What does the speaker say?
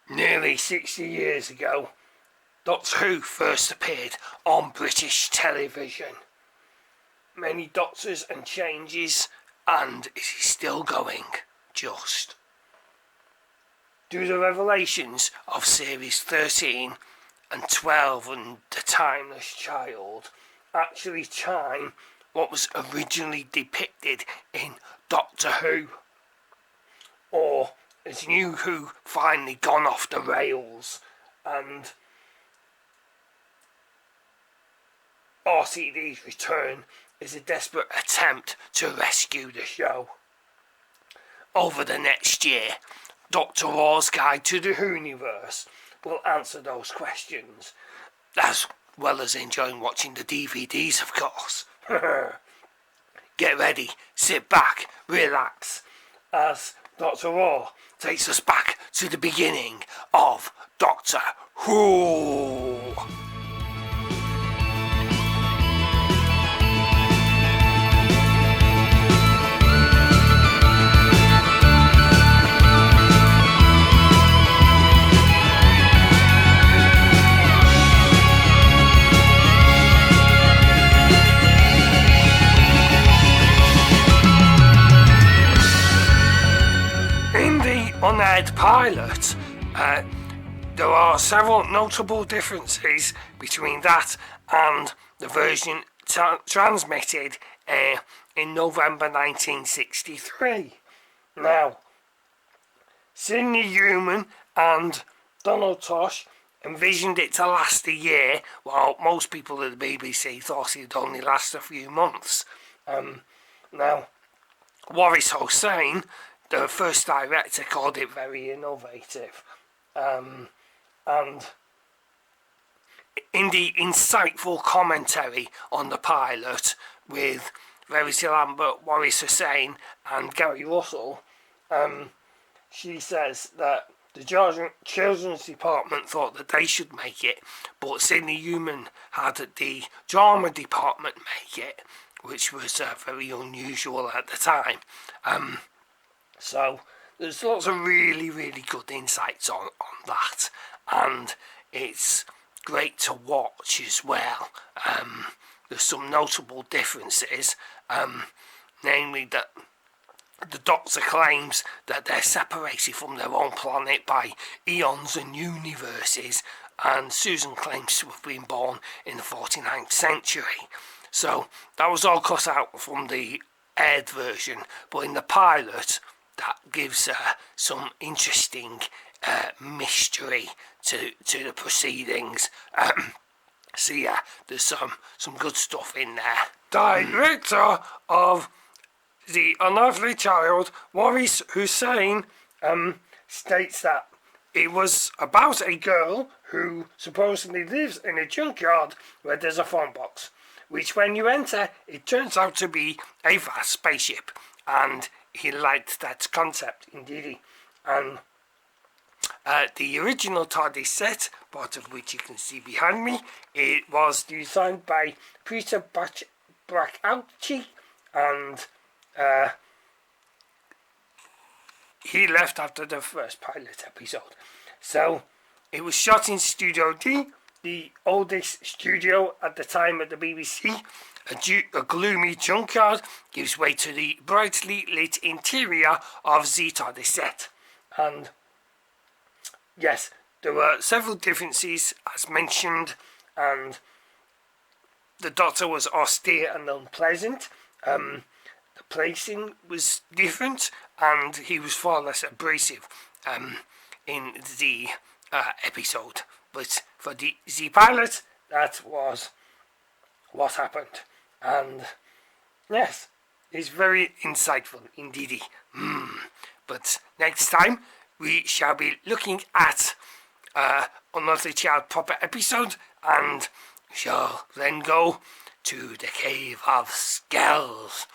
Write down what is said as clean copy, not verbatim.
Nearly 60 years ago, Doctor Who first appeared on British television. Many doctors and changes, and it is still going, just. Do the revelations of Series 13 and 12 and The Timeless Child actually chime what was originally depicted in Doctor Who? Or has New Who finally gone off the rails and RTD's return is a desperate attempt to rescue the show? Over the next year, Dr Rrrr's Guide to the Whoniverse will answer those questions, as well as enjoying watching the DVDs, of course. Get ready, sit back, relax, as Dr Rrrr takes us back to the beginning of Doctor Who. Unaired pilot, there are several notable differences between that and the version transmitted in November 1963. Now, Sidney Newman and Donald Tosh envisioned it to last a year, while most people at the BBC thought it'd only last a few months. Now, Waris Hossein, the first director, called it very innovative. And in the insightful commentary on the pilot with Verity Lambert, Waris Hossein and Gary Russell, she says that the children's department thought that they should make it, but Sidney Newman had the drama department make it, which was very unusual at the time. So there's lots of really, really good insights on that, and it's great to watch as well. There's some notable differences, namely that the Doctor claims that they're separated from their own planet by eons and universes, and Susan claims to have been born in the 49th century. So that was all cut out from the aired version, but in the pilot, that gives some interesting mystery to the proceedings. So yeah, there's some good stuff in there. Director of The Unearthly Child, Waris Hossein, states that it was about a girl who supposedly lives in a junkyard where there's a phone box, which when you enter, it turns out to be a vast spaceship, and he liked that concept, indeed. And the original TARDIS set, part of which you can see behind me, it was designed by Peter Bracauchi, and he left after the first pilot episode. So it was shot in Studio D, the oldest studio at the time at the BBC. A gloomy junkyard gives way to the brightly lit interior of the TARDIS set. And yes, there were several differences as mentioned, and the Doctor was austere and unpleasant. The placing was different, and he was far less abrasive in the episode. But for the pilot, that was what happened. And yes, it's very insightful indeed. But next time we shall be looking at Unearthly Child proper episode, and shall then go to the Cave of Skells.